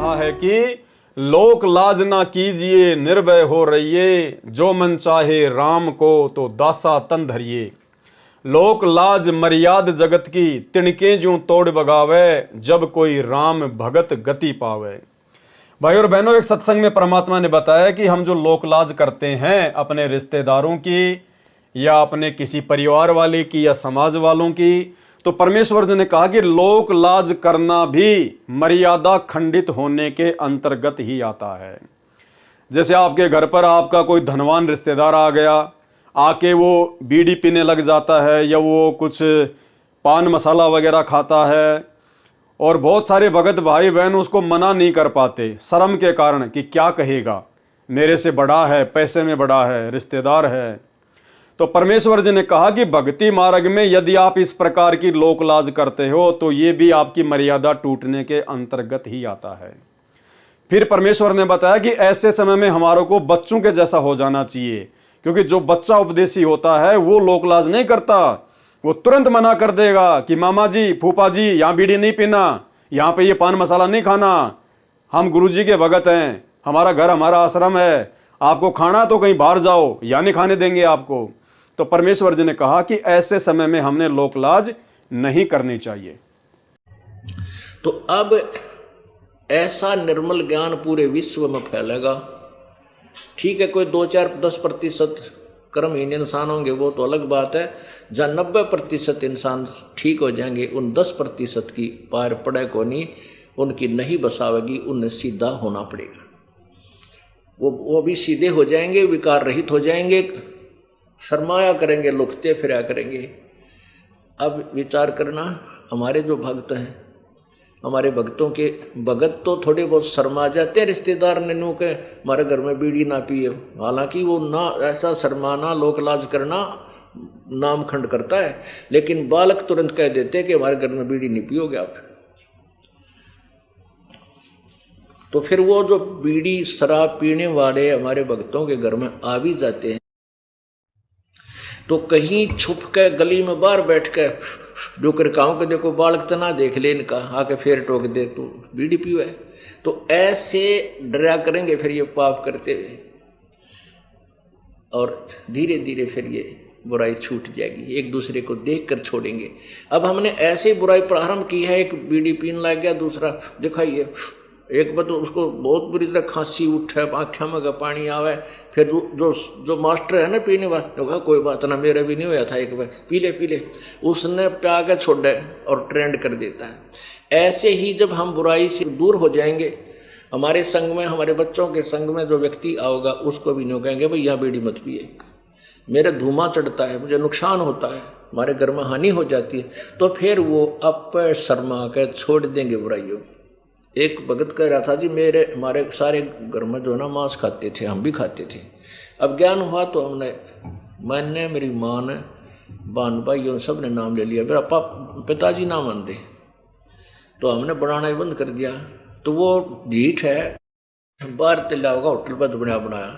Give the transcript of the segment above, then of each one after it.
कहा है कि लोक लाज ना कीजिए निर्भय हो रहिए, जो मन चाहे राम को तो दासा तन धरिए। लोक लाज मर्याद जगत की, तिणके ज्यों तोड़ बगावे, जब कोई राम भगत गति पावे। भाई और बहनों, एक सत्संग में परमात्मा ने बताया कि हम जो लोक लाज करते हैं अपने रिश्तेदारों की या अपने किसी परिवार वाले की या समाज वालों की, तो परमेश्वर जी ने कहा कि लोक लाज करना भी मर्यादा खंडित होने के अंतर्गत ही आता है। जैसे आपके घर पर आपका कोई धनवान रिश्तेदार आ गया, आके वो बीड़ी पीने लग जाता है या वो कुछ पान मसाला वगैरह खाता है, और बहुत सारे भगत भाई बहन उसको मना नहीं कर पाते शर्म के कारण कि क्या कहेगा, मेरे से बड़ा है, पैसे में बड़ा है, रिश्तेदार है। तो परमेश्वर जी ने कहा कि भक्ति मार्ग में यदि आप इस प्रकार की लोक लाज करते हो तो ये भी आपकी मर्यादा टूटने के अंतर्गत ही आता है। फिर परमेश्वर ने बताया कि ऐसे समय में हमारों को बच्चों के जैसा हो जाना चाहिए, क्योंकि जो बच्चा उपदेशी होता है वो लोक लाज नहीं करता, वो तुरंत मना कर देगा कि मामा जी, फूफा जी, यहाँ बीड़ी नहीं पीना, यहाँ पे ये पान मसाला नहीं खाना, हम गुरुजी के भगत हैं, हमारा घर हमारा आश्रम है, आपको खाना तो कहीं बाहर जाओ, या नहीं खाने देंगे आपको। तो परमेश्वर जी ने कहा कि ऐसे समय में हमने लोक लाज नहीं करनी चाहिए। तो अब ऐसा निर्मल ज्ञान पूरे विश्व में फैलेगा। ठीक है, कोई 2-4-10% कर्महीन इंसान होंगे वो तो अलग बात है। जहाँ 90% इंसान ठीक हो जाएंगे, उन 10% की पार पड़े को नहीं, उनकी नहीं बसावेगी, उन्हें सीधा होना पड़ेगा। वो भी सीधे हो जाएंगे, विकार रहित हो जाएंगे, शर्माया करेंगे, लुकते फिरा करेंगे। अब विचार करना, हमारे जो भक्त हैं, हमारे भक्तों के भगत तो थोड़े बहुत शर्मा जाते हैं रिश्तेदार ने नो के हमारे घर में बीड़ी ना पिए, हालांकि वो ना ऐसा शर्माना लोक लाज करना नाम खंड करता है, लेकिन बालक तुरंत कह देते हैं कि हमारे घर में बीड़ी नहीं पियोगे आप। तो फिर वो जो बीड़ी शराब पीने वाले हमारे भक्तों के घर में आ भी जाते हैं तो कहीं छुप के गली में बाहर बैठ के जो करकाओं के देखो बालक तना देख ले इनका, आके फिर टोक दे तू बीड़ी पियो है, तो ऐसे डरा करेंगे फिर ये पाप करते हुए, और धीरे धीरे फिर ये बुराई छूट जाएगी, एक दूसरे को देख कर छोड़ेंगे। अब हमने ऐसे बुराई प्रारंभ की है, एक बीड़ी पीने लग गया, दूसरा दिखाइए, एक बार तो उसको बहुत बुरी तरह खांसी उठे, आँखें में पानी आवे, फिर जो मास्टर है ना पीने वाला, कहा कोई बात ना, मेरा भी नहीं हुआ था, एक बार पी ले, उसने प्या के छोड़े और ट्रेंड कर देता है। ऐसे ही जब हम बुराई से दूर हो जाएंगे, हमारे संग में, हमारे बच्चों के संग में जो व्यक्ति आओगा उसको भी नहीं कहेंगे भाई यहाँ बीड़ी मत पिए, मेरा धुआं चढ़ता है, मुझे नुकसान होता है, हमारे घर में हानि हो जाती है, तो फिर वो अब शर्मा कर छोड़ देंगे बुराइयों। एक भगत कह रहा था जी हमारे सारे घर में जो ना मांस खाते थे, हम भी खाते थे, अब ज्ञान हुआ तो मैंने मेरी माँ ने, बहन भाइयों सब ने नाम ले लिया, मेरा पिताजी ना मान दे, तो हमने बनाना ही बंद कर दिया। तो वो ढीठ है, बाहर तिल्ला होगा होटल पर बनाया,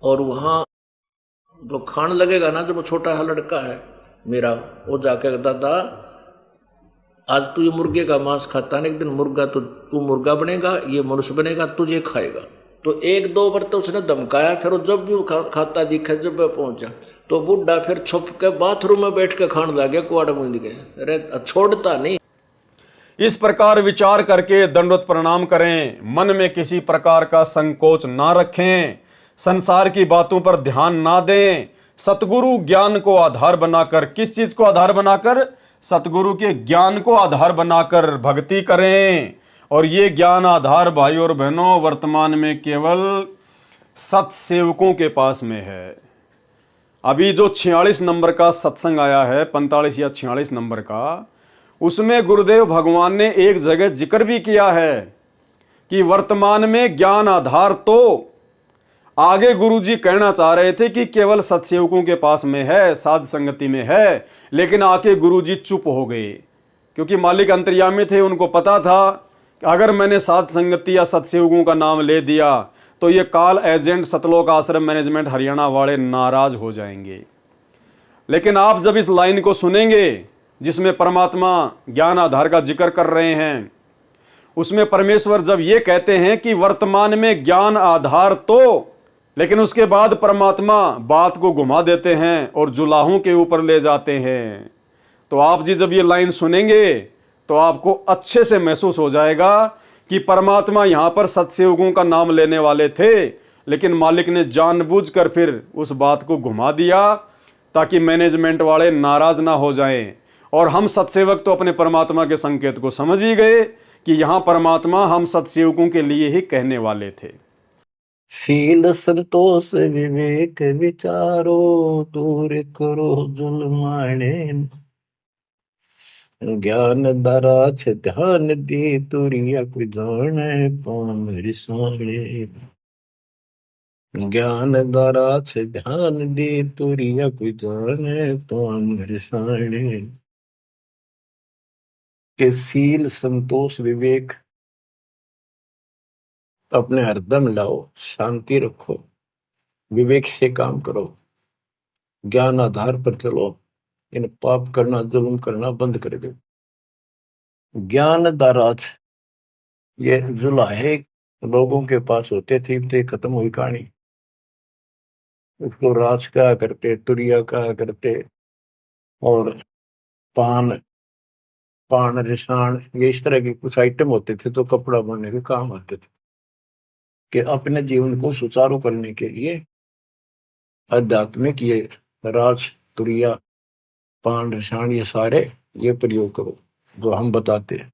और वहाँ जो खाने लगेगा ना, जब वो छोटा सा लड़का है मेरा, वो जाके दादा आज तू ये मुर्गे का मांस खाता है, एक दिन मुर्गा तो तू मुर्गा बनेगा, ये मनुष्य बनेगा, तुझे खाएगा। तो 1-2 बार तो उसने धमकाया, फिर वो जब भी खाता दिखा, जब वह पहुंचा तो बुढ़ा फिर छुप के बाथरूम में बैठ के खाने लग गया, कुआड़ा मूंद के, अरे छोड़ता नहीं। इस प्रकार विचार करके दंडवत प्रणाम करें, मन में किसी प्रकार का संकोच ना रखें, संसार की बातों पर ध्यान ना दें, सतगुरु ज्ञान को आधार बनाकर, किस चीज को आधार बनाकर? सतगुरु के ज्ञान को आधार बनाकर भक्ति करें। और ये ज्ञान आधार भाई और बहनों वर्तमान में केवल सत्सेवकों के पास में है। अभी जो 46 नंबर का सत्संग आया है, 45 या 46 नंबर का, उसमें गुरुदेव भगवान ने एक जगह जिक्र भी किया है कि वर्तमान में ज्ञान आधार तो आगे गुरुजी कहना चाह रहे थे कि केवल सत्सेवकों के पास में है, साध संगति में है, लेकिन आके गुरुजी चुप हो गए, क्योंकि मालिक अंतर्यामी थे, उनको पता था कि अगर मैंने साध संगति या सत्सेवकों का नाम ले दिया तो ये काल एजेंट सतलोक आश्रम मैनेजमेंट हरियाणा वाले नाराज हो जाएंगे। लेकिन आप जब इस लाइन को सुनेंगे जिसमें परमात्मा ज्ञान आधार का जिक्र कर रहे हैं, उसमें परमेश्वर जब ये कहते हैं कि वर्तमान में ज्ञान आधार तो, लेकिन उसके बाद परमात्मा बात को घुमा देते हैं और जुलाहों के ऊपर ले जाते हैं। तो आप जी जब ये लाइन सुनेंगे तो आपको अच्छे से महसूस हो जाएगा कि परमात्मा यहाँ पर सत्सयुगों का नाम लेने वाले थे, लेकिन मालिक ने जानबूझकर फिर उस बात को घुमा दिया ताकि मैनेजमेंट वाले नाराज ना हो जाएं। और हम सत्सेवक तो अपने परमात्मा के संकेत को समझ ही गए कि यहाँ परमात्मा हम सत्सेवकों के लिए ही कहने वाले थे। शील संतोष विवेक विचारो दूर करो जुल्माने ज्ञान दराछ ध्यान दे तुरिया कोई जाने कौन रिसाने ज्ञान दराछ ध्यान दे तुरिया कोई जाने कौन रिसाने के शील संतोष विवेक अपने हरदम लाओ, शांति रखो, विवेक से काम करो, ज्ञान आधार पर चलो, इन पाप करना जुल्म करना बंद कर दो। ज्ञान दाराज ये जुलाहे लोगों के पास होते थे, तो खत्म हुई कहानी। उसको राज कहा करते, तुरिया कहा करते, और पान रिसाण, ये इस तरह के कुछ आइटम होते थे तो कपड़ा बनने के काम आते थे। कि अपने जीवन को सुचारू करने के लिए आध्यात्मिक ये राज तुरिया पान रिसाण ये सारे ये प्रयोग करो जो हम बताते हैं।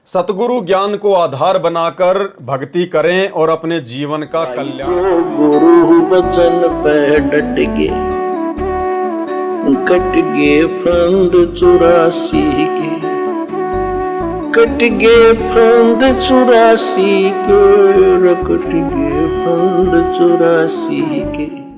सतगुरु ज्ञान को आधार बनाकर भक्ति करें और अपने जीवन का कल्याण। जो गुरु बचन पे डट गे कट गे फंद 84 के कट गे फंद 84 के कट गे फंद 84 के